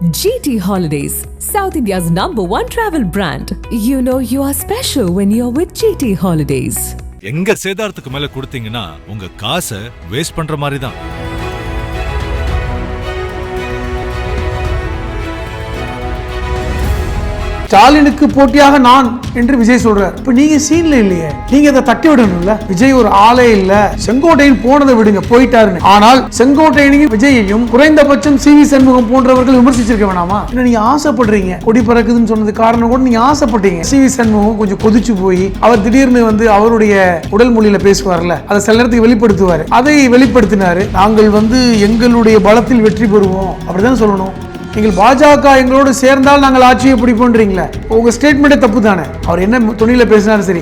GT Holidays, South India's #1 travel brand. You know you are special when you're with GT Holidays. எங்க சேதாரத்துக்கு மேல கொடுத்தீங்கன்னா உங்க காசை waste பண்ற மாதிரி தான். ஸ்டாலினுக்கு போட்டியாக நான் என்று விஜய் சொல்றார். இப்ப நீங்க சீன்ல இல்லையே, நீங்க அதை தட்டி விடணும்ல. விஜய் ஒரு ஆளே இல்ல, செங்கோட்டையன் போனதை விடுங்க, போயிட்டாருன்னு. ஆனால் செங்கோட்டையனையும் விஜயையும் குறைந்தபட்சம் சி வி சண்முகம் போன்றவர்கள் விமர்சிச்சிருக்க வேணாமா? நீங்க ஆசைப்படுறீங்க, கொடி பறக்குதுன்னு சொன்னது காரணம் கூட நீங்க ஆசைப்பட்டீங்க. சி வி சண்முகம் கொஞ்சம் கொதிச்சு போய் அவர் திடீர்னு அவருடைய உடல் மொழியில பேசுவார்ல, அதை சில நேரத்துக்கு வெளிப்படுத்துவாரு. அதை வெளிப்படுத்தினாரு. நாங்கள் எங்களுடைய பலத்தில் வெற்றி பெறுவோம் அப்படிதான் சொல்லணும். நீங்கள் பாஜக எங்களோடு சேர்ந்தால் நாங்கள் ஆட்சியை பிடிப்போன்றீங்களே, உங்க ஸ்டேட்மெண்ட்டே தப்பு தானே. அவர் என்ன துணியில பேசினாரு சரி,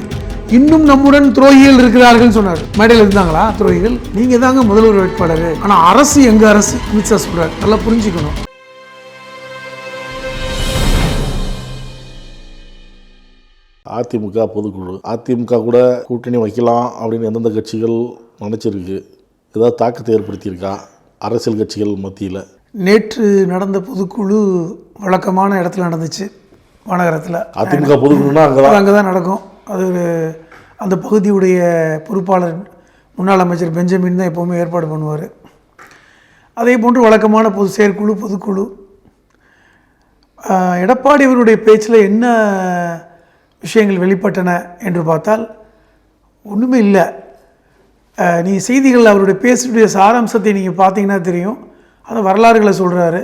இன்னும் நம்முடன் துரோகிகள் இருக்கிறார்கள் சொன்னார். மேடையில் இருந்தாங்களா துரோகிகள்? நீங்க தாங்க முதல்வர் வேட்பாளர். ஆனா அரசு எங்க அரசு? அமித்ஷா சொல்றாரு, நல்லா புரிஞ்சுக்கணும். அதிமுக பொதுக்குழு, அதிமுக கூட கூட்டணி வைக்கலாம் அப்படின்னு எந்தெந்த கட்சிகள் நினைச்சிருக்கு? ஏதாவது தாக்கத்தை ஏற்படுத்தியிருக்கா அரசியல் கட்சிகள் மத்தியில்? நேற்று நடந்த பொதுக்குழு வழக்கமான இடத்துல நடந்துச்சு, மாநகரத்தில். அதிமுக பொதுக்குழுனா அங்கே தான் நடக்கும். அது அந்த பகுதியுடைய பொறுப்பாளர் முன்னாள் அமைச்சர் பெஞ்சமின் தான் எப்போவுமே ஏற்பாடு பண்ணுவார். அதே போன்று வழக்கமான செயற்குழு பொதுக்குழு. எடப்பாடி அவருடைய பேச்சில் என்ன விஷயங்கள் வெளிப்பட்டன என்று பார்த்தால் ஒன்றுமே இல்லை. நீ செய்திகள் அவருடைய பேசுடைய சாராம்சத்தை நீங்கள் பார்த்தீங்கன்னா தெரியும். அந்த வரலாறுகளை சொல்கிறாரு.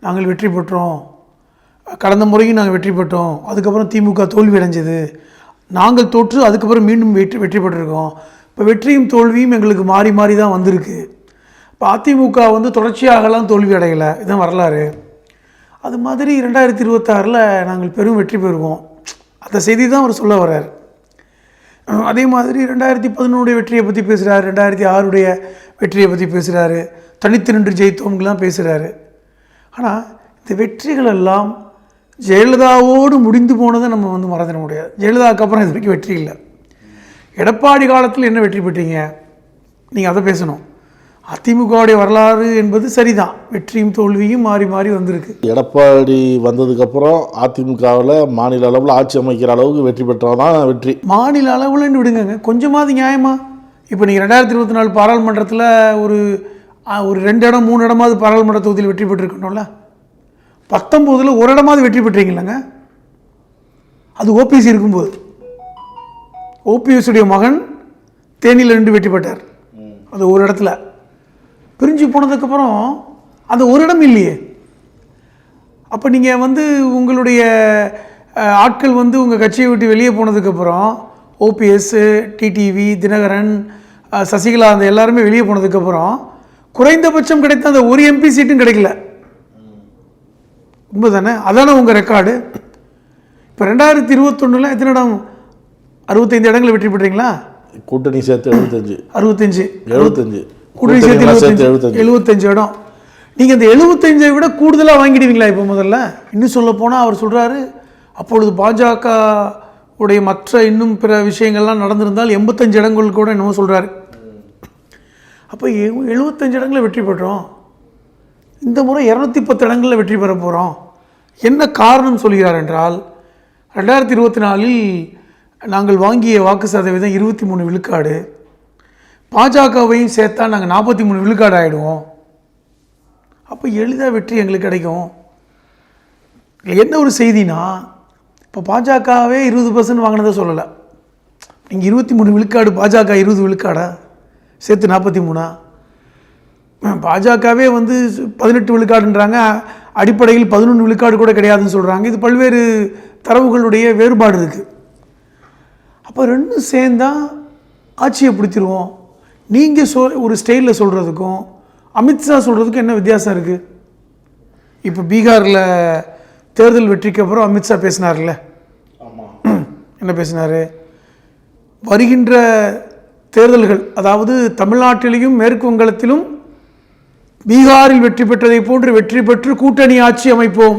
நாங்கள் வெற்றி பெற்றோம், கடந்த முறையும் நாங்கள் வெற்றி பெற்றோம், அதுக்கப்புறம் திமுக தோல்வி அடைஞ்சது, நாங்கள் தோற்று அதுக்கப்புறம் மீண்டும் வெற்றி பெற்றிருக்கோம். இப்போ வெற்றியும் தோல்வியும் எங்களுக்கு மாறி மாறி தான் வந்திருக்கு. இப்போ அதிமுக தொடர்ச்சியாகலாம் தோல்வி அடையலை, இதுதான் வரலாறு. அது மாதிரி 2026 நாங்கள் பெரும் வெற்றி பெறுவோம், அந்த செய்தி தான் அவர் சொல்ல வர்றார். அதே மாதிரி 2011 வெற்றியை பற்றி பேசுகிறார், 2006 வெற்றியை பற்றி பேசுகிறாரு, தனித்து நின்று ஜெயித்தோம்லாம் பேசுகிறாரு. ஆனால் இந்த வெற்றிகள் எல்லாம் ஜெயலலிதாவோடு முடிந்து போனதை நம்ம மறந்துட முடியாது. ஜெயலலிதாவுக்கு அப்புறம் இது வரைக்கும் வெற்றி இல்லை. எடப்பாடி காலத்தில் என்ன வெற்றி பெற்றீங்க, நீங்கள் அதை பேசணும். அதிமுகவுடைய வரலாறு என்பது சரிதான், வெற்றியும் தோல்வியும் மாறி மாறி வந்திருக்கு. எடப்பாடி வந்ததுக்கப்புறம் அதிமுகவில் மாநில அளவில் ஆட்சி அமைக்கிற அளவுக்கு வெற்றி பெற்றதான் வெற்றி. மாநில அளவில் விடுங்க, கொஞ்சமாவது நியாயமா? இப்போ நீங்கள் 2024 பாராளுமன்றத்தில் ஒரு 2 இடம் 3 இடமாவது பாராளுமன்ற தொகுதியில் வெற்றி பெற்றிருக்கணும்ல. 19 ஒரு இடமாவது வெற்றி பெற்றீங்களங்க. அது ஓபிஎஸ் இருக்கும்போது. ஓபிஎஸ் உடைய மகன் தேனியில் 2 வெற்றி பெற்றார், அது ஒரு இடத்துல. பிரிஞ்சு போனதுக்கப்புறம் அந்த ஒரு இடம் இல்லையே. அப்போ நீங்கள் உங்களுடைய ஆட்கள் உங்கள் கட்சியை விட்டு வெளியே போனதுக்கப்புறம் ஓபிஎஸ், டிடிவி, தினகரன், சசிகலா அந்த எல்லாருமே வெளியே போனதுக்கப்புறம் குறைந்தபட்சம் கிடைத்த அந்த ஒரு எம்பி சீட்டும் கிடைக்கல. உண்மை தானே? அதானே உங்கள் ரெக்கார்டு. இப்போ 2021 எத்தனை இடம்? 65 இடங்கள் வெற்றி பெற்றீங்களா? கூட்டணி சேர்த்து 75 கூட்டணி சேர்த்து 75 இடம். நீங்கள் அந்த 75 விட கூடுதலாக வாங்கிடுவீங்களா இப்போ? முதல்ல இன்னும் சொல்ல போனால் அவர் சொல்கிறாரு, அப்பொழுது பாஜக உடைய மற்ற இன்னும் பிற விஷயங்கள்லாம் நடந்திருந்தால் 85 இடங்கள் கூட என்னமோ சொல்கிறாரு. அப்போ 75 இடங்களில் வெற்றி பெற்றோம், இந்த முறை 210 இடங்களில் வெற்றி பெற போகிறோம். என்ன காரணம் சொல்கிறார் என்றால், 2024 நாங்கள் வாங்கிய வாக்கு சதவீதம் 23 விழுக்காடு, பாஜகவையும் சேர்த்தா நாங்கள் 43 விழுக்காடு ஆகிடுவோம். அப்போ எளிதாக வெற்றி எங்களுக்கு கிடைக்கும். என்ன ஒரு செய்தினா, இப்போ பாஜகவே 20% வாங்கினதை சொல்லலை. நீங்கள் 23 விழுக்காடு, பாஜக 20 விழுக்காடா சேர்த்து 43? பாஜகவே 18 விழுக்காடுன்றாங்க, அடிப்படையில் 11 விழுக்காடு கூட கிடையாதுன்னு சொல்கிறாங்க. இது பல்வேறு தரவுகளுடைய வேறுபாடு இருக்குது. அப்போ ரெண்டும் சேர்ந்தால் ஆட்சியை பிடிச்சிருவோம். நீங்கள் ஒரு ஸ்டைலில் சொல்கிறதுக்கும் அமித்ஷா சொல்கிறதுக்கும் என்ன வித்தியாசம் இருக்குது? இப்போ பீகாரில் தேர்தல் வெற்றிக்கு அப்புறம் அமித்ஷா பேசினார்ல, என்ன பேசினார்? வருகின்ற தேர்தல்கள், அதாவது தமிழ்நாட்டிலையும் மேற்கு வங்கத்திலும் பீகாரில் வெற்றி பெற்றதை போன்று வெற்றி பெற்று கூட்டணி ஆட்சி அமைப்போம்.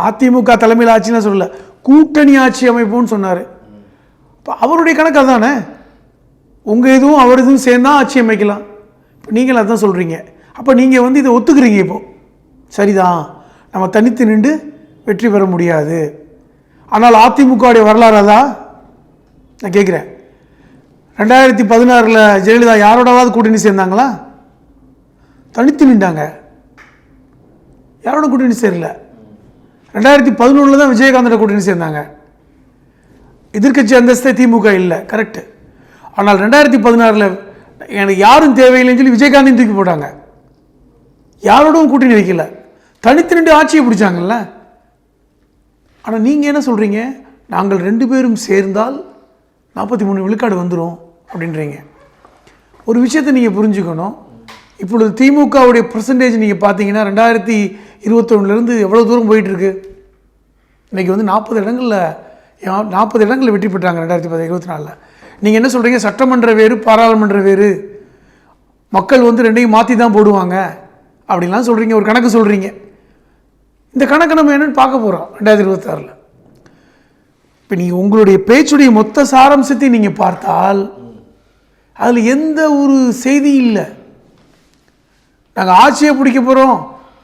அதிமுக தலைமையில் ஆட்சினா சொல்லல, கூட்டணி ஆட்சி அமைப்போம்னு சொன்னார். இப்போ அவருடைய கணக்கு அதானே, உங்கள் இதுவும் அவர் இதுவும் சேர்ந்தா ஆட்சி அமைக்கலாம். இப்போ நீங்கள் அதான் சொல்கிறீங்க. அப்போ நீங்கள் இதை ஒத்துக்கிறீங்க. இப்போது சரிதான், நம்ம தனித்து நின்று வெற்றி பெற முடியாது. ஆனால் அதிமுகவுடைய வரலாறு அதான் நான் கேட்குறேன். 2016 ஜெயலலிதா யாரோடவாவது கூட்டணி சேர்ந்தாங்களா? தனித்து நின்றாங்க, யாரோட கூட்டணி சேரல. 2011 தான் விஜயகாந்தோட கூட்டணி சேர்ந்தாங்க. எதிர்க்கட்சி அந்தஸ்தே திமுக இல்லை, கரெக்டு. ஆனால் 2016 எனக்கு யாரும் தேவையில்லைன்னு சொல்லி விஜயகாந்தையும் தூக்கி போட்டாங்க. யாரோடும் கூட்டணி வைக்கல, தனித்து நின்று ஆட்சியை பிடிச்சாங்கல்ல. ஆனால் நீங்கள் என்ன சொல்கிறீங்க, நாங்கள் 2 பேரும் சேர்ந்தால் 43 விழுக்காடு வந்துடும் அப்படின்றீங்க. ஒரு விஷயத்தை நீங்கள் புரிஞ்சுக்கணும். இப்பொழுது திமுகவுடைய பர்சன்டேஜ் நீங்கள் பார்த்தீங்கன்னா 2021 எவ்வளோ தூரம் போயிட்டுருக்கு. இன்றைக்கி வந்து 40 இடங்களில் வெற்றி பெற்றாங்க 2024. நீங்கள் என்ன சொல்கிறீங்க, சட்டமன்ற வேறு பாராளுமன்ற வேறு, மக்கள் வந்து ரெண்டையும் மாற்றி தான் போடுவாங்க அப்படின்லாம் சொல்கிறீங்க, ஒரு கணக்கு சொல்கிறீங்க. இந்த கணக்கு நம்ம என்னென்னு பார்க்க போகிறோம் 2026. இப்போ நீங்கள் உங்களுடைய பேச்சுடைய மொத்த சாராம்சத்தை நீங்கள் பார்த்தால் அதில் எந்த ஒரு செய்தி இல்லை. நாங்கள் ஆட்சியை பிடிக்க போகிறோம்,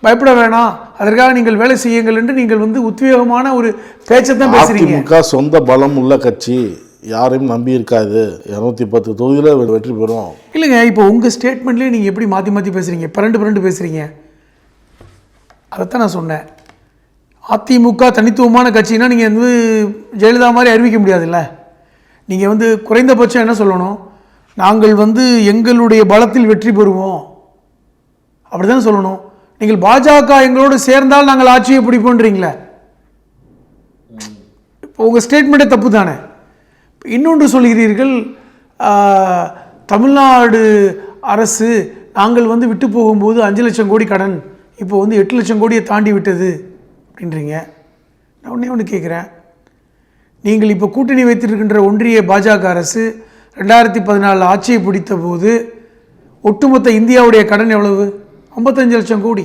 பயப்பட வேணாம், அதற்காக நீங்கள் வேலை செய்யுங்கள் என்று நீங்கள் வந்து உத்வேகமான ஒரு பேச்சை தான் பேசுகிறீங்க. அதிமுக சொந்த பலம் உள்ள கட்சி, யாரையும் நம்பி இருக்காது, 210 தொகுதியில் வெற்றி பெறும். இல்லைங்க, இப்போ உங்கள் ஸ்டேட்மெண்ட்லேயே நீங்கள் எப்படி மாற்றி மாற்றி பேசுகிறீங்க, பிறண்டு பேசுகிறீங்க. அதைத்தான் நான் சொன்னேன். அதிமுக தனித்துவமான கட்சினா நீங்கள் வந்து ஜெயலலிதா மாதிரி அறிவிக்க முடியாதுல்ல. நீங்கள் வந்து குறைந்தபட்சம் என்ன சொல்லணும், நாங்கள் வந்து எங்களுடைய பலத்தில் வெற்றி பெறுவோம் அப்படி தானே சொல்லணும். நீங்கள் பாஜக எங்களோடு சேர்ந்தால் நாங்கள் ஆட்சியை பிடிப்போன்றீங்களே, இப்போ உங்கள் ஸ்டேட்மெண்ட்டே தப்பு தானே. இன்னொன்று சொல்கிறீர்கள், தமிழ்நாடு அரசு நாங்கள் வந்து விட்டு போகும்போது 5 லட்சம் கோடி கடன், இப்போ வந்து 8 லட்சம் கோடியை தாண்டி விட்டது அப்படின்றீங்க. நான் ஒன்று கேட்குறேன், நீங்கள் இப்போ கூட்டணி வைத்திருக்கின்ற ஒன்றிய பாஜக அரசு 2014 ஆட்சியை பிடித்த போது ஒட்டுமொத்த இந்தியாவுடைய கடன் எவ்வளவு? 55 லட்சம் கோடி.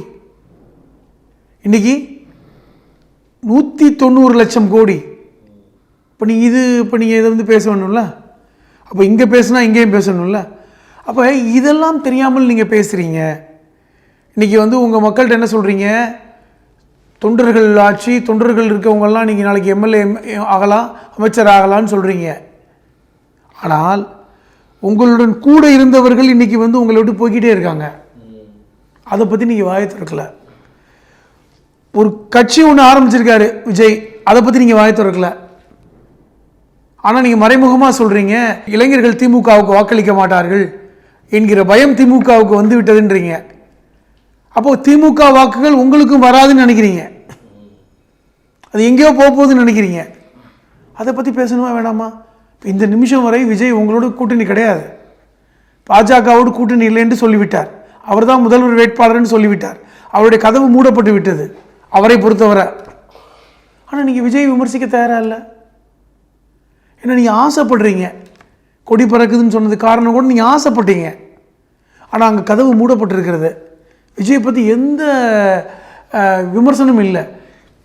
இன்றைக்கி 190 லட்சம் கோடி. இப்போ நீங்கள் இதை வந்து பேச வேணும்ல, அப்போ இங்கே பேசுனா இங்கேயும் பேசணும்ல. அப்போ இதெல்லாம் தெரியாமல் நீங்கள் பேசுகிறீங்க. இன்றைக்கி வந்து உங்கள் மக்கள்கிட்ட என்ன சொல்கிறீங்க, தொண்டர்கள் ஆட்சி, தொண்டர்கள் இருக்கவங்கெல்லாம் நீங்கள் நாளைக்கு எம்எல்ஏ ஆகலாம், அமைச்சர் ஆகலான்னு சொல்கிறீங்க. ஆனால் உங்களுடன் கூட இருந்தவர்கள் இன்றைக்கி வந்து உங்களை விட்டு போய்கிட்டே இருக்காங்க. அதை பற்றி நீங்கள் வாயை திறக்கல. ஒரு கட்சி ஒன்று ஆரம்பிச்சிருக்காரு விஜய், அதை பற்றி நீங்கள் வாயை திறக்கல. ஆனால் நீங்கள் மறைமுகமாக சொல்கிறீங்க, இளைஞர்கள் திமுகவுக்கு வாக்களிக்க மாட்டார்கள் என்கிற பயம் திமுகவுக்கு வந்து விட்டதுன்றீங்க. அப்போது திமுக வாக்குகள் உங்களுக்கும் வராதுன்னு நினைக்கிறீங்க, அது எங்கேயோ போகுதுன்னு நினைக்கிறீங்க. அதை பற்றி பேசணுமா வேணாமா? இந்த நிமிஷம் வரை விஜய் உங்களோட கூட்டணி கிடையாது, பாஜகவோடு கூட்டணி இல்லை என்று சொல்லிவிட்டார். அவர் தான் முதல்வர் வேட்பாளர்னு சொல்லிவிட்டார். அவருடைய கதவு மூடப்பட்டு விட்டது அவரை பொறுத்தவரை. ஆனால் நீங்கள் விஜய் விமர்சிக்க தயாராக இல்லை. ஏன்னா நீங்கள் ஆசைப்படுறீங்க, கொடி பறக்குதுன்னு சொன்னது காரணம் கூட நீங்கள் ஆசைப்பட்டீங்க. ஆனால் அங்கே கதவு மூடப்பட்டிருக்கிறது. விஜய் பற்றி எந்த விமர்சனமும் இல்லை.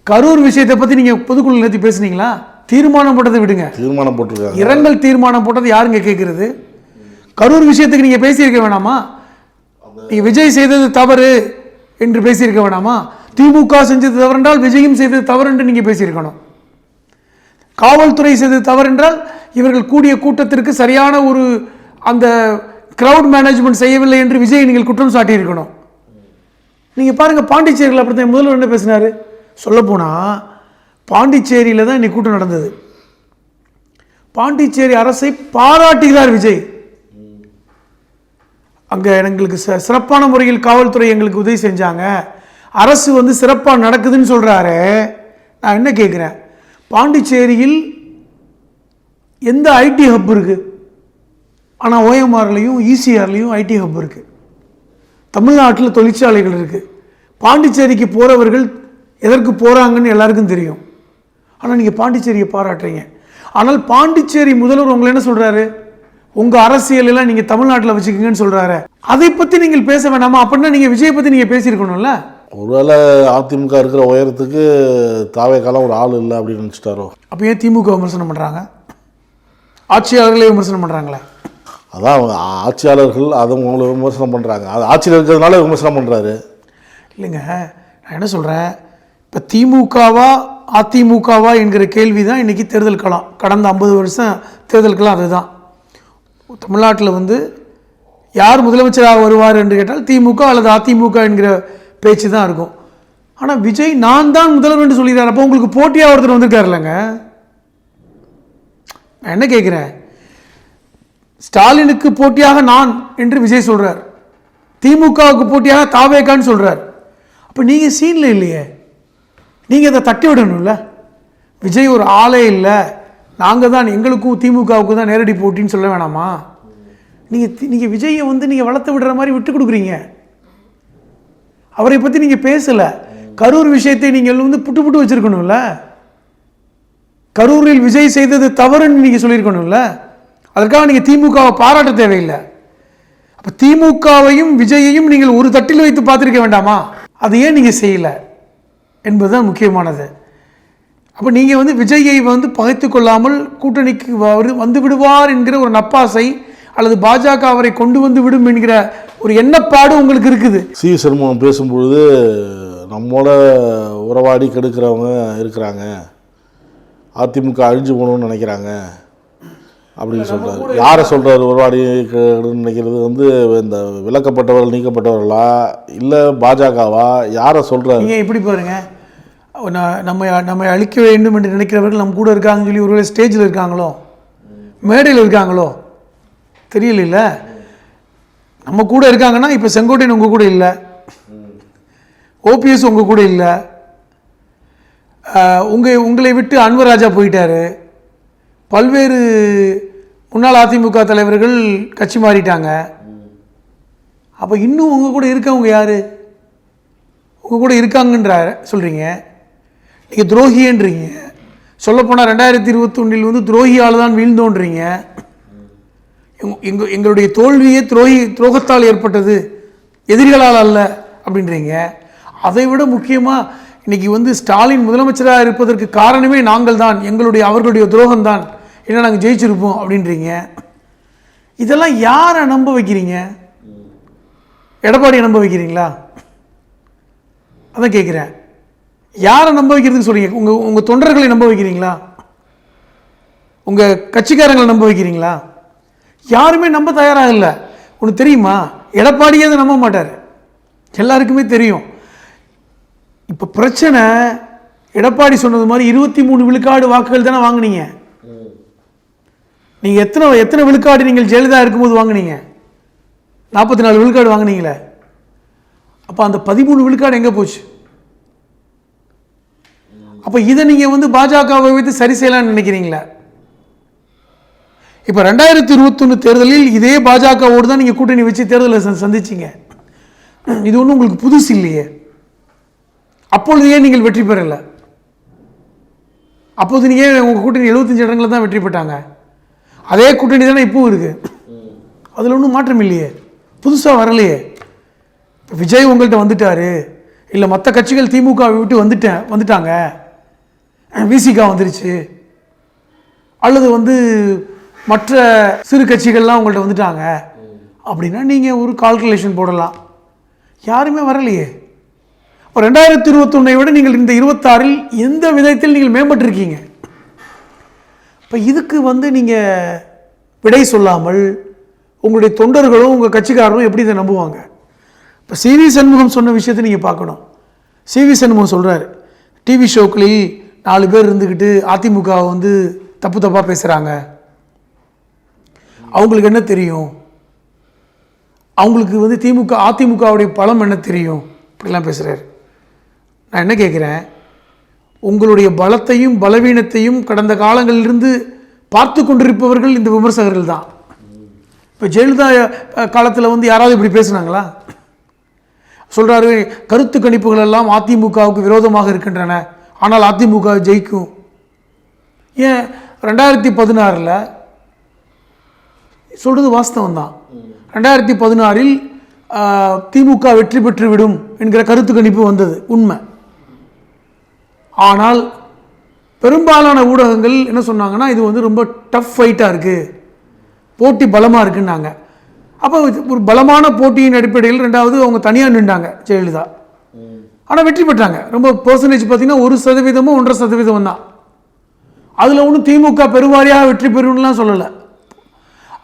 கரூர் விஷயத்தை பற்றி நீங்கள் பொதுக்குழு நேற்று பேசுனீங்களா? தீர்மானம் போட்டதை விடுங்க, தீர்மானம் போட்டிருக்காங்க, இரங்கல் தீர்மானம் போட்டது யாருங்க கேட்குறது? கரூர் விஷயத்துக்கு நீங்கள் பேசியிருக்க வேணாமா? நீங்கள் விஜய் செய்தது தவறு என்று பேசியிருக்க வேணாமா? திமுக செஞ்சது தவறு என்றால் விஜயும் செய்தது தவறு என்று நீங்கள் பேசியிருக்கணும். காவல்துறை செய்தது தவறு என்றால் இவர்கள் கூடிய கூட்டத்திற்கு சரியான ஒரு அந்த கிரவுட் மேனேஜ்மெண்ட் செய்யவில்லை என்று விஜய் நீங்கள் குற்றம் சாட்டியிருக்கணும். நீங்கள் பாருங்கள், பாண்டிச்சேரியில் அப்படித்தான் முதல்வர் என்ன பேசினார். சொல்லப்போனால் பாண்டிச்சேரியில் தான் இன்னைக்கு கூட்டம் நடந்தது. பாண்டிச்சேரி அரசை பாராட்டுகிறார் விஜய். அங்கே எங்களுக்கு சிறப்பான முறையில் காவல்துறை எங்களுக்கு உதவி செஞ்சாங்க, அரசு வந்து சிறப்பாக நடக்குதுன்னு சொல்கிறாரு. நான் என்ன கேட்குறேன், பாண்டிச்சேரியில் எந்த ஐடி ஹப் இருக்குது? ஆனால் ஓஎம்ஆர்லேயும் இசிஆர்லேயும் ஐடி ஹப் இருக்குது. தமிழ்நாட்டில் தொழிற்சாலைகள் இருக்குது. பாண்டிச்சேரிக்கு போகிறவர்கள் எதற்கு போகிறாங்கன்னு எல்லாருக்கும் தெரியும். ஆனால் நீங்கள் பாண்டிச்சேரியை பாராட்டுறீங்க. ஆனால் பாண்டிச்சேரி முதல்வர் உங்களை என்ன சொல்கிறாரு, உங்கள் அரசியலெல்லாம் நீங்கள் தமிழ்நாட்டில் வச்சுக்கோங்கன்னு சொல்கிறாரு. அதை பற்றி நீங்கள் பேச வேணாமா? அப்படின்னா நீங்கள் விஜய் பற்றி நீங்கள் பேசியிருக்கணும்ல. ஒருவேளை அதிமுக இருக்கிற உயரத்துக்கு தாவேக்காலம் ஒரு ஆள் இல்லை அப்படின்னு நினச்சிட்டாரோ? அப்போ ஏன் திமுக விமர்சனம் பண்ணுறாங்க? ஆட்சியாளர்களே விமர்சனம் பண்ணுறாங்களே. அதான் ஆட்சியாளர்கள் அதை உங்களை விமர்சனம் பண்ணுறாங்க, அது ஆட்சியில் இருக்கிறதுனால விமர்சனம் பண்ணுறாரு. இல்லைங்க, நான் என்ன சொல்கிறேன், இப்போ திமுகவா அதிமுகவா என்கிற கேள்வி தான் இன்றைக்கி தேர்தல் களம். கடந்த 50 வருஷம் தேர்தல் களம் அதுதான். தமிழ்நாட்டில் வந்து யார் முதலமைச்சராக வருவார் என்று கேட்டால் திமுக அல்லது அதிமுக என்கிற பேச்சு தான் இருக்கும். ஆனால் விஜய் நான் தான் முதல்வர் என்று சொல்லிடுறார். அப்போ உங்களுக்கு போட்டியாக ஒருத்தர் வந்திருக்காரு இல்லைங்க. நான் என்ன கேட்குறேன், ஸ்டாலினுக்கு போட்டியாக நான் என்று விஜய் சொல்கிறார், திமுகவுக்கு போட்டியாக தாவேகான்னு சொல்கிறார். அப்போ நீங்கள் சீனில் இல்லையே, நீங்கள் அதை தட்டி விடணும்ல. விஜய் ஒரு ஆளே இல்லை, நாங்கள் தான் எங்களுக்கும் திமுகவுக்கும் தான் நேரடி போட்டின்னு சொல்ல வேணாமா? நீங்கள் விஜயை வந்து நீங்கள் வளர்த்து விடுற மாதிரி விட்டு கொடுக்குறீங்க. அவரை பற்றி நீங்கள் பேசலை. கரூர் விஷயத்தை நீங்கள் வந்து புட்டு புட்டு வச்சுருக்கணும்ல. கரூரில் விஜய் செய்தது தவறுன்னு நீங்கள் சொல்லியிருக்கணும்ல. அதற்காக நீங்கள் திமுகவை பாராட்ட தேவையில்லை. அப்போ திமுகவையும் விஜயையும் நீங்கள் ஒரு தட்டில் வைத்து பார்த்துருக்க வேண்டாமா? அது ஏன் நீங்கள் செய்யலை என்பதுதான் முக்கியமானது. அப்போ நீங்கள் வந்து விஜயை வந்து பகைத்து கொள்ளாமல் கூட்டணிக்கு வந்து விடுவார் என்கிற ஒரு நப்பாசை அல்லது பாஜக அவரை கொண்டு வந்து விடும் என்கிற ஒரு எண்ணப்பாடு உங்களுக்கு இருக்குது. சி சண்முகம் பேசும்பொழுது நம்மளோட உறவாடி கெடுக்கிறவங்க இருக்கிறாங்க, அதிமுக அழிஞ்சு போகணும்னு நினைக்கிறாங்க அப்படின்னு சொல்கிறாரு. யாரை சொல்கிறாரு உறவாடி நினைக்கிறது? வந்து இந்த விலக்கப்பட்டவர்கள் நீக்கப்பட்டவர்களா இல்லை பாஜகவா? யாரை சொல்கிறாரு? நீங்கள் எப்படி பாருங்க, நம்மை அழிக்க வேண்டும் என்று நினைக்கிறவர்கள் நம்ம கூட இருக்காங்கன்னு சொல்லி ஒருவேளை ஸ்டேஜில் இருக்காங்களோ மேடையில் இருக்காங்களோ தெரியல. நம்ம கூட இருக்காங்கன்னா இப்போ செங்கோட்டையன் உங்கள் கூட இல்லை, ஓபிஎஸ் உங்கள் கூட இல்லை, உங்களை விட்டு அன்வர் ராஜா போயிட்டாரு, பல்வேறு முன்னாள் அதிமுக தலைவர்கள் கட்சி மாறிட்டாங்க. அப்போ இன்னும் உங்கள் கூட இருக்கவங்க யார்? உங்கள் கூட இருக்காங்கன்ற சொல்கிறீங்க, நீங்கள் துரோகின்றீங்க. சொல்லப்போனால் 2021 வந்து துரோகியால் தான் வீழ்ந்தோன்றீங்க. எங்களுடைய தோல்வியே துரோகத்தால் ஏற்பட்டது, எதிரிகளால் அல்ல அப்படின்றீங்க. அதை விட முக்கியமாக இன்றைக்கி வந்து ஸ்டாலின் முதலமைச்சராக இருப்பதற்கு காரணமே நாங்கள் தான், அவர்களுடைய துரோகம்தான், ஏன்னா நாங்கள் ஜெயிச்சிருப்போம் அப்படின்றீங்க. இதெல்லாம் யாரை நம்ப வைக்கிறீங்க? எடப்பாடியை நம்ப வைக்கிறீங்களா? அதான் கேட்குறேன். யாரை நம்ப வைக்கிறதுக்கு சொல்கிறீங்க? உங்கள் தொண்டர்களை நம்ப வைக்கிறீங்களா? உங்கள் கட்சிக்காரங்களை நம்ப வைக்கிறீங்களா? யாருமே நம்ப தயாராக இல்லை. ஒன்று தெரியுமா, எடப்பாடியே அதை நம்ப மாட்டார், எல்லாருக்குமே தெரியும். இப்போ பிரச்சனை எடப்பாடி சொன்னது மாதிரி 23 விழுக்காடு வாக்குகள் தானே வாங்கினீங்க. நீங்கள் எத்தனை விழுக்காடு நீங்கள் ஜெயலலிதா இருக்கும்போது வாங்கினீங்க? 44 விழுக்காடு வாங்கினீங்களே. அப்போ அந்த 13 விழுக்காடு எங்கே போச்சு? அப்போ இதை நீங்கள் வந்து பாஜகவை வைத்து சரி செய்யலாம்னு நினைக்கிறீங்களா? இப்போ 2021 தேர்தலில் இதே பாஜகவோடு தான் நீங்கள் கூட்டணி வச்சு தேர்தலை சந்திச்சிங்க. இது ஒன்றும் உங்களுக்கு புதுசு இல்லையே. அப்பொழுது ஏன் நீங்கள் வெற்றி பெறலை? அப்போது நீங்கள் உங்கள் கூட்டணி 75 இடங்களில் தான் வெற்றி பெற்றாங்க. அதே கூட்டணி தானே இப்போவும் இருக்குது, அதில் ஒன்றும் மாற்றம் இல்லையே, புதுசாக வரலையே. இப்போ விஜய் உங்கள்கிட்ட வந்துட்டாரு, இல்லை மற்ற கட்சிகள் திமுக விட்டு வந்துட்டாங்க, விசிகா வந்துருச்சு, அல்லது வந்து மற்ற சிறு கட்சிகள்லாம் உங்கள்கிட்ட வந்துட்டாங்க அப்படின்னா நீங்கள் ஒரு கால்குலேஷன் போடலாம். யாருமே வரலையே. இப்போ 2021 விட நீங்கள் இந்த 26 எந்த விதத்தில் நீங்கள் மேம்பட்டிருக்கீங்க? இப்போ இதுக்கு வந்து நீங்கள் விடை சொல்லாமல் உங்களுடைய தொண்டர்களும் உங்கள் கட்சிக்காரரும் எப்படி இதை நம்புவாங்க? இப்போ சிவி சண்முகம் சொன்ன விஷயத்தை நீங்கள் பார்க்கணும். சிவி சண்முகம் சொல்கிறார், டிவி ஷோக்களில் 4 பேர் இருந்துக்கிட்டு அதிமுகவை வந்து தப்பாக பேசுகிறாங்க, அவங்களுக்கு என்ன தெரியும், அவங்களுக்கு வந்து அதிமுகவுடைய பலம் என்ன தெரியும், இப்படிலாம் பேசுகிறார். நான் என்ன கேட்குறேன், உங்களுடைய பலத்தையும் பலவீனத்தையும் கடந்த காலங்களிலிருந்து பார்த்து கொண்டிருப்பவர்கள் இந்த விமர்சகர்கள் தான். இப்போ ஜெயலலிதா காலத்தில் வந்து யாராவது இப்படி பேசுனாங்களா? சொல்கிறாரு, கருத்து கணிப்புகள் எல்லாம் அதிமுகவுக்கு விரோதமாக இருக்கின்றன, ஆனால் அதிமுக ஜெயிக்கும். ஏன் 2016 சொல்கிறது வாஸ்தவம் தான். 2016 திமுக வெற்றி பெற்றுவிடும் என்கிற கருத்து கணிப்பு வந்தது, உண்மை. ஆனால் பெரும்பாலான ஊடகங்கள் என்ன சொன்னாங்கன்னா, இது வந்து ரொம்ப டஃப் ஃபைட்டாக இருக்குது, போட்டி பலமாக இருக்குன்னாங்க. அப்போ ஒரு பலமான போட்டியின் அடிப்படையில் 2வது அவங்க தனியாக நின்றாங்க ஜெயலலிதா. ஆனால் வெற்றி பெற்றாங்க. ரொம்ப பெர்சன்டேஜ் பார்த்தீங்கன்னா 1% 1.5% தான். அதில் ஒன்றும் திமுக பெருவாரியாக வெற்றி பெறும்லாம் சொல்லலை.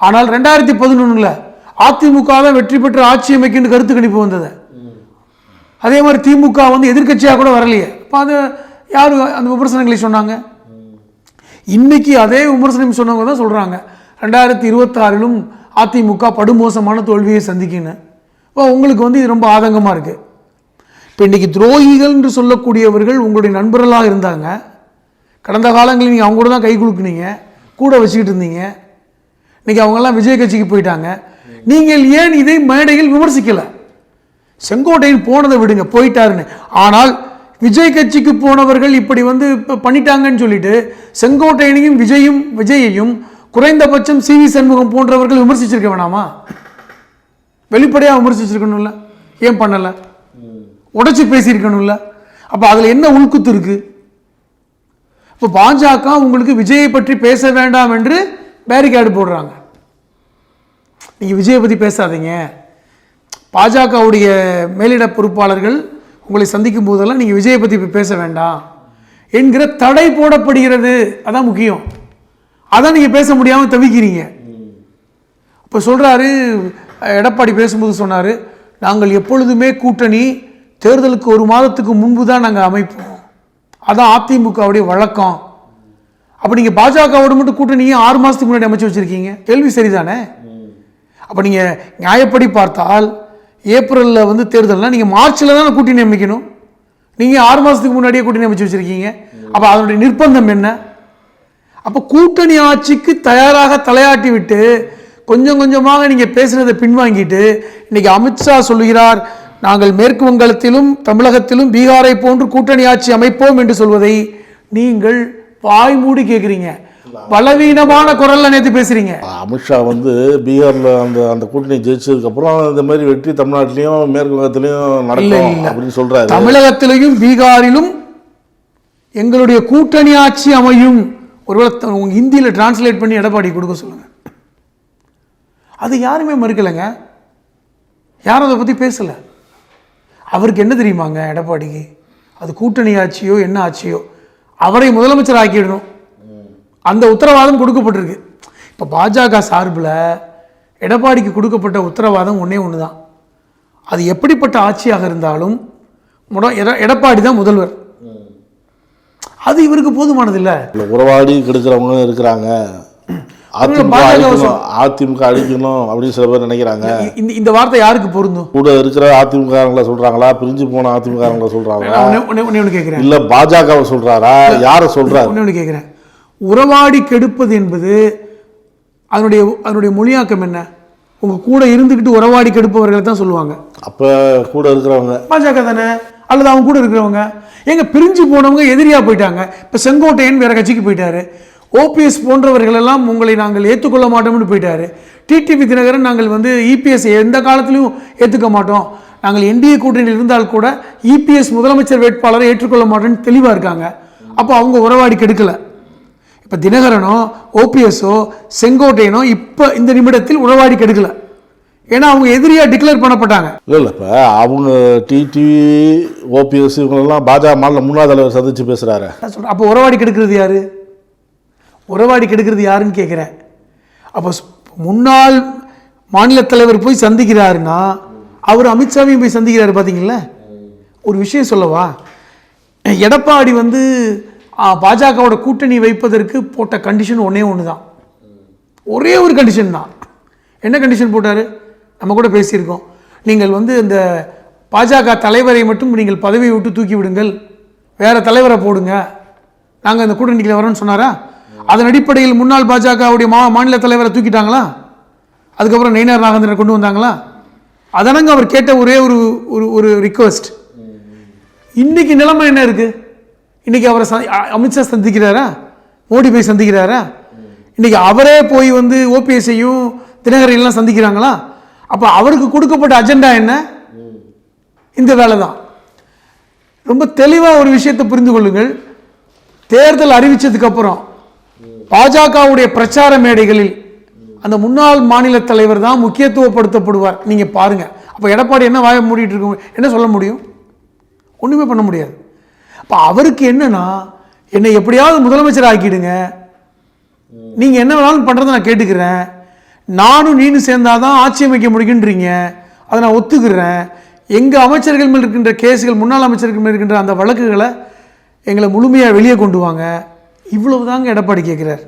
ஆனால் 2011 அதிமுக தான் வெற்றி பெற்று ஆட்சி அமைக்கின்ற கருத்து கணிப்பு வந்தது. அதே மாதிரி திமுக வந்து எதிர்க்கட்சியாக கூட வரலையே. இப்போ அது யார் அந்த விமர்சனங்களை சொன்னாங்க? இன்னைக்கு அதே விமர்சனம் சொன்னவங்க தான் சொல்கிறாங்க 2026 அதிமுக படுமோசமான தோல்வியை சந்திக்கணும். இப்போ உங்களுக்கு வந்து இது ரொம்ப ஆதங்கமாக இருக்குது. இப்போ இன்றைக்கி துரோகிகள் என்று சொல்லக்கூடியவர்கள் உங்களுடைய நண்பர்களாக இருந்தாங்க. கடந்த காலங்களில் நீங்கள் அவங்க கூட தான் கை குலுக்குனீங்க, கூட வச்சுக்கிட்டு இருந்தீங்க. இன்றைக்கி அவங்கெல்லாம் விஜய் கட்சிக்கு போயிட்டாங்க. நீங்கள் ஏன் இதை மேடையில் விமர்சிக்கலை? செங்கோட்டையன் போனதை விடுங்க, போயிட்டாருன்னு. ஆனால் விஜய் கட்சிக்கு போனவர்கள் இப்படி வந்து இப்போ பண்ணிட்டாங்கன்னு சொல்லிட்டு செங்கோட்டையனையும் விஜயையும் குறைந்தபட்சம் சிவி சண்முகம் போன்றவர்கள் விமர்சிச்சிருக்க வேணாமா? வெளிப்படையாக விமர்சிச்சிருக்கணும்ல, ஏன் பண்ணலை? உடைச்சி பேசியிருக்கணும்ல. அப்போ அதில் என்ன உள்குத்து இருக்கு? இப்போ பாஜக உங்களுக்கு விஜயை பற்றி பேச வேண்டாம் என்று பேரிகேடு போடுறாங்க. நீங்கள் விஜயை பற்றி பேசாதீங்க, பாஜகவுடைய மேலிட பொறுப்பாளர்கள் உங்களை சந்திக்கும் போதெல்லாம் நீங்கள் விஜயை பற்றி பேச வேண்டாம் என்கிற தடை போடப்படுகிறது. அதான் முக்கியம். அதான் நீங்கள் பேச முடியாமல் தவிக்கிறீங்க. இப்போ சொல்கிறாரு எடப்பாடி பேசும்போது சொன்னார், நாங்கள் எப்பொழுதுமே கூட்டணி தேர்தலுக்கு 1 மாதத்துக்கு முன்பு தான் நாங்கள் அமைப்போம், அதான் அதிமுகவுடைய வழக்கம். அப்போ நீங்கள் பாஜகவோடு மட்டும் கூட்டணியை 6 மாதத்துக்கு முன்னாடி அமைச்சு வச்சுருக்கீங்க. கேள்வி சரிதானே? அப்போ நீங்கள் நியாயப்படி பார்த்தால் ஏப்ரலில் வந்து தேர்தல்னால் நீங்கள் மார்ச்சில் தான் கூட்டணி அமைக்கணும். நீங்கள் 6 மாதத்துக்கு முன்னாடியே கூட்டணி அமைச்சு வச்சுருக்கீங்க. அப்போ அதனுடைய நிர்பந்தம் என்ன? அப்போ கூட்டணி ஆட்சிக்கு தயாராக தலையாட்டி விட்டு கொஞ்சம் கொஞ்சமாக நீங்கள் பேசுனதை பின்வாங்கிட்டு இன்றைக்கி அமித்ஷா சொல்லுகிறார், நாங்கள் மேற்கு வங்கத்திலும் தமிழகத்திலும் பீகாரை போன்று கூட்டணி ஆட்சி அமைப்போம் என்று சொல்வதை நீங்கள் வாய் மூடி கேட்குறீங்க. பலவீனமான குரல்ல நேற்று பேசுறீங்க. அமித்ஷா வந்து பீகாரில் அந்த கூட்டணி ஜெயிச்சதுக்கு அப்புறம் இந்த மாதிரி வெற்றி தமிழ்நாட்டிலையும் மேற்கு வங்கத்திலையும் நடக்கும் அப்படின்னு சொல்றாரு. தமிழகத்திலையும் பீகாரிலும் எங்களுடைய கூட்டணி ஆட்சி அமையும். ஒருவேளை உங்க ஹிந்தியில் டிரான்ஸ்லேட் பண்ணி எடப்பாடி கொடுக்க சொல்லுங்க. அது யாருமே மறுக்கலைங்க, யாரும் அதை பற்றி பேசலை. அவருக்கு என்ன தெரியுமாங்க எடப்பாடிக்கு? அது கூட்டணி ஆட்சியோ என்ன ஆட்சியோ அவரை முதலமைச்சர் ஆக்கிடணும், அந்த உத்தரவாதம் கொடுக்கப்பட்டிருக்கு. இப்போ பாஜக சார்பில் எடப்பாடிக்கு கொடுக்கப்பட்ட உத்தரவாதம் ஒன்றே ஒன்று தான். அது எப்படிப்பட்ட ஆட்சியாக இருந்தாலும் எடப்பாடி தான் முதல்வர். அது இவருக்கு போதுமானது இல்லை. உறவாடி கெடுக்கிறவங்க இருக்கிறாங்க, அதிமுக அழிக்கணும் அப்படின்னு சில பேர் நினைக்கிறாங்க. இந்த வார்த்தை யாருக்கு பொருந்தும்? கூட இருக்கிற அதிமுக சொல்றாங்களா, பிரிஞ்சு போன அதிமுக சொல்றாங்களா? கேட்கிறேன். இல்ல பாஜக சொல்றாரா, யார சொல்றாரு கேட்கிறேன். உறவாடி கெடுப்பது என்பது அதனுடைய மொழியாக்கம் என்ன? உங்க கூட இருந்துகிட்டு உறவாடி கெடுப்பவர்களை தான் சொல்லுவாங்க. அப்ப கூட இருக்கிறவங்க பாஜக தானே, அல்லது அவங்க கூட இருக்கிறவங்க. எங்க பிரிஞ்சு போனவங்க எதிரியா போயிட்டாங்க. இப்ப செங்கோட்டையன் வேற கட்சிக்கு போயிட்டாரு. ஓபிஎஸ் போன்றவர்கள் எல்லாம் உங்களை நாங்கள் ஏற்றுக்கொள்ள மாட்டோம்னு போயிட்டாரு. டிடிவி தினகரன் நாங்கள் வந்து இபிஎஸ் எந்த காலத்திலையும் ஏற்றுக்க மாட்டோம், நாங்கள் என்டிஏ கூட்டணியில் இருந்தால் கூட இபிஎஸ் முதலமைச்சர் வேட்பாளரை ஏற்றுக்கொள்ள மாட்டோம்னு தெளிவாக இருக்காங்க. அப்போ அவங்க உறவாடி கெடுக்கலை. இப்போ தினகரனோ ஓபிஎஸ்ஸோ செங்கோட்டையனோ இப்போ இந்த நிமிடத்தில் உறவாடி கெடுக்கலை. ஏன்னா அவங்க எதிரியாக டிக்ளேர் பண்ணப்பட்டாங்க. இல்லை இப்போ அவங்க டிடிவி ஓபிஎஸ் இவங்களெல்லாம் பாஜக மாநில முன்னாள் தலைவர் சந்திச்சு பேசுகிறாரு. அப்போ உறவாடி கெடுக்கிறது யாரு? உறவாடி கெடுக்கிறது யாருன்னு கேட்குறேன். அப்போ முன்னாள் மாநில தலைவர் போய் சந்திக்கிறாருன்னா அவர் அமித்ஷாவையும் போய் சந்திக்கிறாரு. பார்த்தீங்களா? ஒரு விஷயம் சொல்லவா, எடப்பாடி வந்து பாஜகவோட கூட்டணி வைப்பதற்கு போட்ட கண்டிஷன் ஒன்று தான், ஒரே ஒரு கண்டிஷன் தான். என்ன கண்டிஷன் போட்டார்? நம்ம கூட பேசியிருக்கோம். நீங்கள் வந்து இந்த பாஜக தலைவரை மட்டும் நீங்கள் பதவியை விட்டு தூக்கி விடுங்கள், வேற தலைவரை போடுங்க, நாங்கள் இந்த கூட்டணிக்கு வரோன்னு சொன்னாரா? அதன் அடிப்படையில் முன்னாள் பாஜகவுடைய மாநில தலைவரை தூக்கிட்டாங்களா? அதுக்கப்புறம் நயினார் நாகேந்திரனை கொண்டு வந்தாங்களா? அதனாங்க அவர் கேட்ட ஒரே ஒரு ரிக்வெஸ்ட். இன்னைக்கு நிலைமை என்ன இருக்கு? இன்னைக்கு அவரை அமித்ஷா சந்திக்கிறாரா, மோடி போய் சந்திக்கிறாரா? இன்னைக்கு அவரே போய் வந்து ஓபிஎஸ்ஐயும் தினகரையெல்லாம் சந்திக்கிறாங்களா? அப்போ அவருக்கு கொடுக்கப்பட்ட அஜெண்டா என்ன? இந்த வேலை தான். ரொம்ப தெளிவாக ஒரு விஷயத்தை புரிந்து கொள்ளுங்கள். தேர்தல் அறிவிச்சதுக்கு அப்புறம் பாஜகவுடைய பிரச்சார மேடைகளில் அந்த முன்னாள் மாநில தலைவர் தான் முக்கியத்துவப்படுத்தப்படுவார். நீங்க பாருங்க. அப்போ எடப்பாடி என்ன வாய மூடிட்டு இருக்கு? என்ன சொல்ல முடியும்? ஒன்றுமே பண்ண முடியாது. அப்போ அவருக்கு என்னன்னா, என்னை எப்படியாவது முதலமைச்சர் ஆக்கிடுங்க, நீங்கள் என்ன வேணாலும் பண்ணுறதை நான் கேட்டுக்கிறேன், நானும் நீனும் சேர்ந்தாதான் ஆட்சி அமைக்க முடியுன்றீங்க, அதை நான் ஒத்துக்கிறேன், எங்கள் அமைச்சர்கள் மேல் இருக்கின்ற கேஸுகள், முன்னாள் அமைச்சர்கள் மேல் இருக்கின்ற அந்த வழக்குகளை எங்களை முழுமையாக வெளியே கொண்டு வாங்க. இவ்வளவு தாங்க எடப்பாடி கேட்குறார்,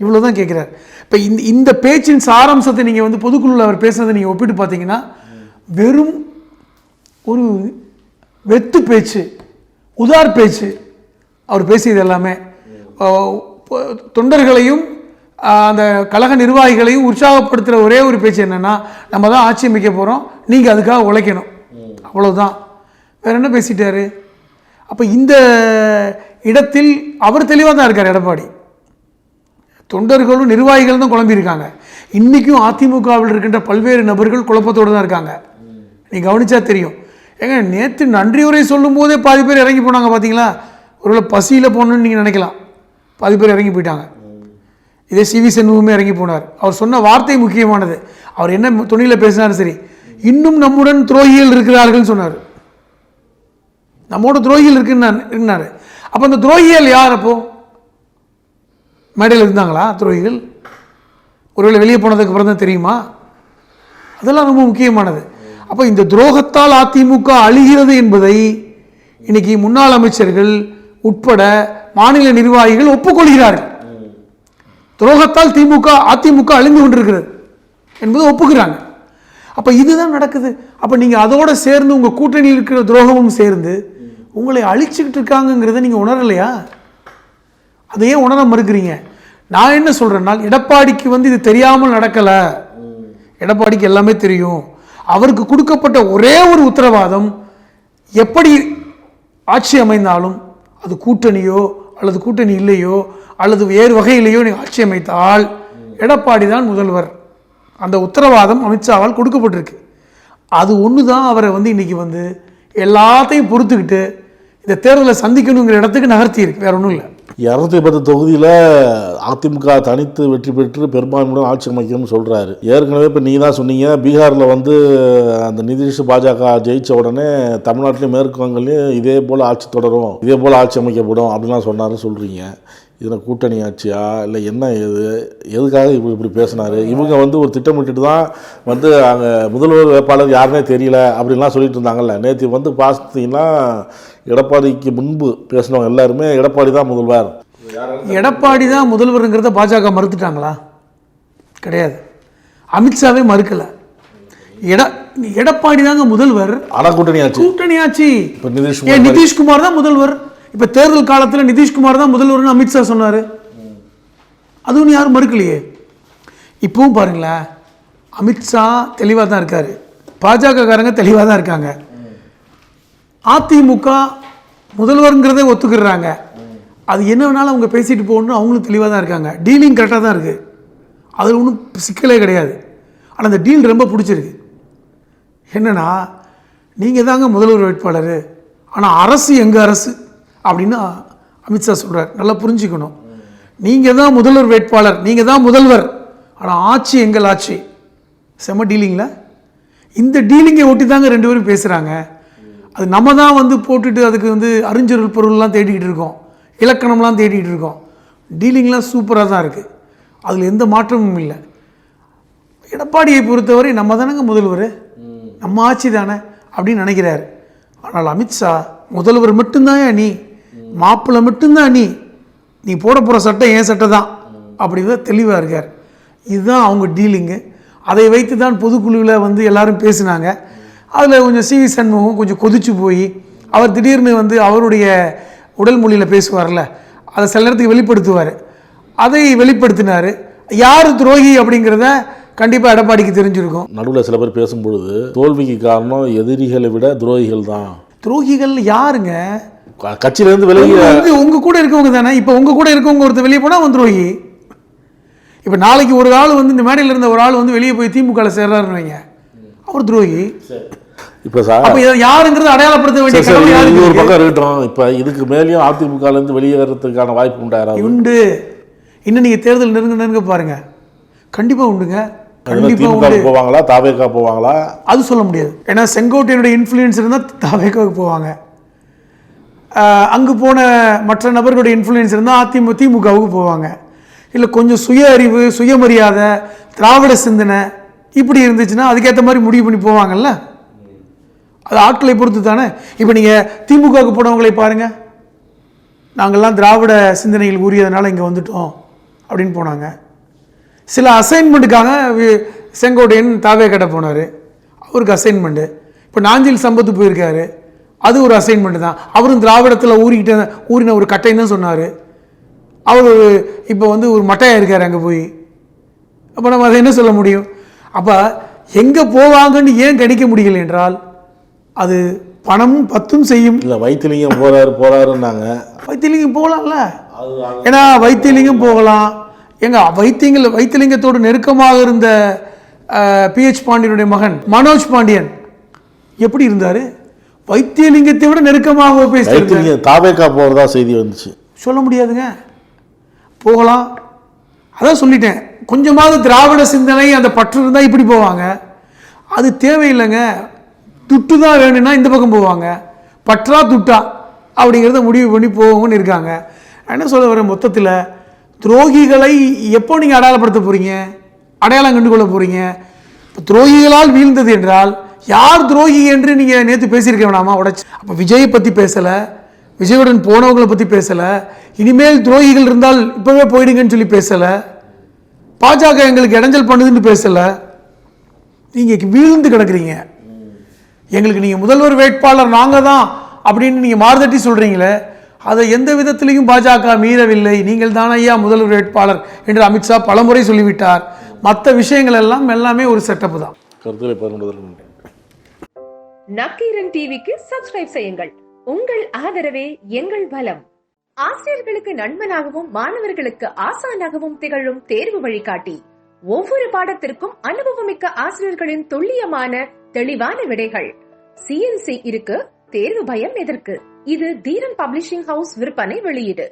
இவ்வளோ தான் கேட்குறார். இப்போ இந்த பேச்சின் சாராம்சத்தை நீங்கள் வந்து பொதுக்குழுவில் அவர் பேசுனதை நீங்கள் ஒப்பிட்டு பார்த்தீங்கன்னா வெறும் ஒரு வெத்து பேச்சு, உதார் பேச்சு. அவர் பேசியது எல்லாமே தொண்டர்களையும் அந்த கழக நிர்வாகிகளையும் உற்சாகப்படுத்துகிற ஒரே ஒரு பேச்சு என்னென்னா, நம்ம தான் ஆட்சி அமைக்க போகிறோம், நீங்கள் அதுக்காக உழைக்கணும், அவ்வளோதான். வேறு என்ன பேசிட்டாரு? அப்போ இந்த இடத்தில் அவர் தெளிவாக தான் இருக்கார் எடப்பாடி. தொண்டர்களும் நிர்வாகிகள் தான் குழம்பியிருக்காங்க. இன்றைக்கும் அதிமுகவில் இருக்கின்ற பல்வேறு நபர்கள் குழப்பத்தோடு தான் இருக்காங்க. நீங்கள் கவனிச்சா தெரியும். ஏங்க, நேற்று நன்றி உரை சொல்லும் போதே பாதி பேர் இறங்கி போனாங்க பார்த்தீங்களா? ஒருவேளை பசியில் போகணுன்னு நீங்கள் நினைக்கலாம், பாதி பேர் இறங்கி போயிட்டாங்க. இதே சிவி சண்முகமே இறங்கி போனார். அவர் சொன்ன வார்த்தை முக்கியமானது. அவர் என்ன துணியில் பேசினாலும் சரி, இன்னும் நம்முடன் துரோகிகள் இருக்கிறார்கள் சொன்னார். நம்மோட துரோகிகள் இருக்குன்னாரு. அப்போ அந்த துரோகிகள் யார்? அப்போ மேடையில் இருந்தாங்களா துரோகிகள்? ஒருவேளை வெளியே போனதுக்கு அப்புறம் தான் தெரியுமா? அதெல்லாம் ரொம்ப முக்கியமானது. அப்போ இந்த துரோகத்தால் அதிமுக அழிகிறது என்பதை இன்னைக்கு முன்னாள் அமைச்சர்கள் உட்பட மாநில நிர்வாகிகள் ஒப்புக்கொள்கிறார்கள். துரோகத்தால் அதிமுக அழிந்து கொண்டிருக்கிறது என்பதை ஒப்புக்கிறாங்க. அப்போ இதுதான் நடக்குது. அப்போ நீங்கள் அதோடு சேர்ந்து உங்கள் கூட்டணியில் இருக்கிற துரோகமும் சேர்ந்து உங்களை அழிச்சுக்கிட்டு இருக்காங்கிறத நீங்கள் உணரலையா? அதையே உணர மறுக்கிறீங்க. நான் என்ன சொல்கிறேன்னா, எடப்பாடிக்கு வந்து இது தெரியாமல் நடக்கலை, எடப்பாடிக்கு எல்லாமே தெரியும். அவருக்கு கொடுக்கப்பட்ட ஒரே ஒரு உத்தரவாதம், எப்படி ஆட்சி அமைந்தாலும் அது கூட்டணியோ அல்லது கூட்டணி இல்லையோ அல்லது வேறு வகையிலேயோ நீங்கள் ஆட்சி அமைத்தால் எடப்பாடி தான் முதல்வர். அந்த உத்தரவாதம் அமித்ஷாவால் கொடுக்கப்பட்டிருக்கு. அது ஒன்று தான் அவரை வந்து இன்றைக்கி வந்து எல்லாத்தையும் பொறுத்துக்கிட்டு இந்த தேர்தலை சந்திக்கணுங்கிற இடத்துக்கு நகர்த்தி இருக்கு, வேற ஒன்றும் இல்லை. 210 தொகுதியில் அதிமுக தனித்து வெற்றி பெற்று பெரும்பான்மையுடன் ஆட்சி அமைக்கணும்னு சொல்கிறாரு. ஏற்கனவே இப்போ நீங்கள் தான் சொன்னீங்க, பீகாரில் வந்து அந்த நிதிஷ் பாஜக ஜெயித்த உடனே தமிழ்நாட்டிலையும் மேற்கு வங்கலையும் இதே போல் ஆட்சி தொடரும், இதே போல் ஆட்சி அமைக்கப்படும் அப்படின்லாம் சொன்னார்னு சொல்கிறீங்க. இதில் கூட்டணி ஆட்சியா இல்லை என்ன, எதுக்காக இப்படி பேசினார்? இவங்க வந்து ஒரு திட்டமிட்டு தான் வந்து அங்கே முதல்வர் வேட்பாளர் யாருன்னே தெரியல அப்படின்லாம் சொல்லிட்டு இருந்தாங்கல்ல. நேற்று வந்து பார்த்தீங்கன்னா எடப்பாடிக்கு முன்பு பேசினவங்க எல்லாருமே எடப்பாடி தான் முதல்வர், எடப்பாடி தான் முதல்வருங்கிறத பாஜக மறுத்துட்டாங்களா? கிடையாது. அமித்ஷாவே மறுக்கலை. எடப்பாடி தாங்க முதல்வர். ஆனால் கூட்டணி ஆட்சி இப்போ நிதிஷ்குமார் தான் முதல்வர். இப்போ தேர்தல் காலத்தில் நிதிஷ்குமார் தான் முதல்வர்னு அமித்ஷா சொன்னார். அதுவும் யாரும் மறுக்கலையே. இப்பவும் பாருங்களேன், அமித்ஷா தெளிவாக தான் இருக்கார், பாஜகக்காரங்க தெளிவாக தான் இருக்காங்க. அதிமுக முதல்வருங்கிறதே ஒத்துக்கிறாங்க. அது என்ன வேணாலும் அவங்க பேசிட்டு போகணும்னு அவங்களும் தெளிவாக தான் இருக்காங்க. டீலிங் கரெக்டாக தான் இருக்குது, அதில் ஒன்றும் சிக்கலே கிடையாது. ஆனால் அந்த டீல் ரொம்ப பிடிச்சிருக்கு. என்னென்னா, நீங்கள் தாங்க முதல்வர் வேட்பாளர், ஆனால் அரசு எங்கள் அரசு அப்படின்னு அமித்ஷா சொல்கிறார். நல்லா புரிஞ்சுக்கணும். நீங்கள் தான் முதல்வர் வேட்பாளர், நீங்கள் தான் முதல்வர், ஆனால் ஆட்சி எங்கள் ஆட்சி. செம்ம டீலிங்கில் இந்த டீலிங்கை ஒட்டி தாங்க ரெண்டு பேரும் பேசுகிறாங்க. அது நம்ம தான் வந்து போட்டுட்டு அதுக்கு வந்து அறிஞர்கள் பொருள்லாம் தேடிக்கிட்டு இருக்கோம், இலக்கணம்லாம் தேடிக்கிட்டு இருக்கோம். டீலிங்லாம் சூப்பராக தான் இருக்குது, அதில் எந்த மாற்றமும் இல்லை. எடப்பாடியை பொறுத்தவரை நம்ம தானேங்க முதல்வர், நம்ம ஆட்சி தானே அப்படின்னு நினைக்கிறாரு. ஆனால் அமித்ஷா முதல்வர் மட்டும்தான் நீ, மாப்பிள்ளை மட்டும்தான் நீ போட போகிற சட்டை என் சட்டை தான் அப்படிதான் தெளிவாக இருக்கார். இதுதான் அவங்க டீலிங்கு. அதை வைத்து தான் பொதுக்குழுவில் வந்து எல்லாரும் பேசினாங்க. அதில் கொஞ்சம் சிவி சண்முகம் கொஞ்சம் கொதிச்சு போய் அவர் திடீர்னு வந்து அவருடைய உடல் மொழியில் பேசுவார்ல, அதை சில நேரத்துக்கு வெளிப்படுத்துவார். அதை வெளிப்படுத்தினார். யார் துரோகி அப்படிங்கிறத கண்டிப்பாக எடப்பாடிக்கு தெரிஞ்சிருக்கும். நடுவில் சில பேர் பேசும்பொழுது தோல்விக்கு காரணம் எதிரிகளை விட துரோகிகள் தான். துரோகிகள் யாருங்க? கட்சியிலேருந்து விலகி உங்கள் கூட இருக்கவங்க தானே. இப்போ உங்கள் கூட இருக்கவங்க ஒருத்தர் வெளியே போனால் அவன் துரோகி. இப்போ நாளைக்கு ஒரு ஆள் வந்து இந்த மேடையில் இருந்த ஒரு ஆள் வந்து வெளியே போய் திமுகவில் சேர்றாருன்னு வைங்க, அவர் துரோகி. இப்போ சார் யாருங்கிறது அடையாளப்படுத்த வேண்டிய ஒரு பக்கம் இருக்கட்டும். இப்போ இதுக்கு மேலேயும் அதிமுகலேருந்து வெளியேறதுக்கான வாய்ப்பு உண்டு. இன்னும் நீங்கள் தேர்தல் நெருங்க பாருங்க, கண்டிப்பாக உண்டுங்க. போவாங்களா, தாவேகா போவாங்களா, அது சொல்ல முடியாது. ஏன்னா செங்கோட்டையனுடைய இன்ஃப்ளூயன்ஸ் இருந்தால் தாவேகாவுக்கு போவாங்க. அங்கு போன மற்ற நபர்களுடைய இன்ஃப்ளூயன்ஸ் இருந்தால் திமுகவுக்கு போவாங்க. இல்லை கொஞ்சம் சுய அறிவு, சுயமரியாதை, திராவிட சிந்தனை இப்படி இருந்துச்சுன்னா அதுக்கேற்ற மாதிரி முடிவு பண்ணி போவாங்கல்ல. அது ஆட்களை பொறுத்து தானே. இப்போ நீங்கள் திமுகவுக்கு போனவங்களை பாருங்கள், நாங்கள்லாம் திராவிட சிந்தனைகள் உரியதுனால இங்கே வந்துட்டோம் அப்படின்னு போனாங்க. சில அசைன்மெண்ட்டுக்காக செங்கோட்டையன் தாவே கட்ட போனார், அவருக்கு அசைன்மெண்ட்டு. இப்போ நாஞ்சில் சம்பத்து போயிருக்காரு, அது ஒரு அசைன்மெண்ட்டு தான். அவரும் திராவிடத்தில் ஊறின ஒரு கட்டைன்னு தான் சொன்னார். அவர் இப்போ வந்து ஒரு மட்டையாக இருக்கார் அங்கே போய். அப்போ நம்ம அதை என்ன சொல்ல முடியும்? அப்போ எங்கே போவாங்கன்னு ஏன் கணிக்க முடியல என்றால் அது பணம் பத்தும் செய்யும். இல்லை வைத்திலிங்கம் போறாருன்னாங்க. வைத்திலிங்கம் போகலாம்ல, ஏன்னா வைத்திலிங்கம் போகலாம். எங்க வைத்திலிங்கத்தோடு நெருக்கமாக இருந்த PH பாண்டியனுடைய மகன் மனோஜ் பாண்டியன் எப்படி இருந்தாரு? வைத்தியலிங்கத்தை விட நெருக்கமாக பேசிட்டு தாவேக்கா போறதா செய்தி வந்துச்சு. சொல்ல முடியாதுங்க, போகலாம். அதான் சொல்லிட்டேன், கொஞ்சமாவது திராவிட சிந்தனை அந்த பற்று இருந்தால் இப்படி போவாங்க. அது தேவையில்லைங்க. துட்டு தான் வேணும்னா இந்த பக்கம் போவாங்க, பற்றா துட்டா அப்படிங்கிறத முடிவு பண்ணி போவோங்கன்னு இருக்காங்க. என்ன சொல்ல வர, மொத்தத்தில் துரோகிகளை எப்போ நீங்கள் அடையாளப்படுத்த போகிறீங்க, அடையாளம் கண்டு கொள்ள போகிறீங்க? இப்போ துரோகிகளால் வீழ்ந்தது என்றால் யார் துரோகி என்று நீங்கள் நேற்று பேசியிருக்க வேணாமா உடச்சு? அப்போ விஜயை பற்றி பேசலை, விஜயுடன் போனவங்களை பற்றி பேசலை, இனிமேல் துரோகிகள் இருந்தால் இப்போவே போயிடுங்கன்னு சொல்லி பேசலை, பாஜக எங்களுக்கு இடைஞ்சல் பண்ணுதுன்னு பேசலை. நீங்கள் வீழ்ந்து கிடக்குறீங்க. எங்களுக்கு நீங்கள் முதல்வர் வேட்பாளர் நாங்கள் தான் அப்படின்னு நீங்கள் மாறுதட்டி சொல்கிறீங்களே, அதை எந்த விதத்திலையும் பாஜக மீறவில்லை. நீங்கள் தான் ஐயா முதல்வர் வேட்பாளர் என்று அமித்ஷா பலமுறை சொல்லிவிட்டார். மற்ற விஷயங்கள் எல்லாமே ஒரு செட்டப் தான். நக்கீரன் டிவிக்கு சப்ஸ்கிரைப் செய்யுங்கள். உங்கள் ஆதரவே எங்கள் பலம். ஆசிரியர்களுக்கு நண்பனாகவும் மாணவர்களுக்கு ஆசானாகவும் திகழும் தேர்வு வழிகாட்டி. ஒவ்வொரு பாடத்திற்கும் அனுபவமிக்க ஆசிரியர்களின் துல்லியமான தெளிவான விடைகள். CNC இருக்கு, தேர்வு பயம் எதற்கு? இது தீரன் பப்ளிஷிங் ஹவுஸ் விற்பனை வெளியீடு.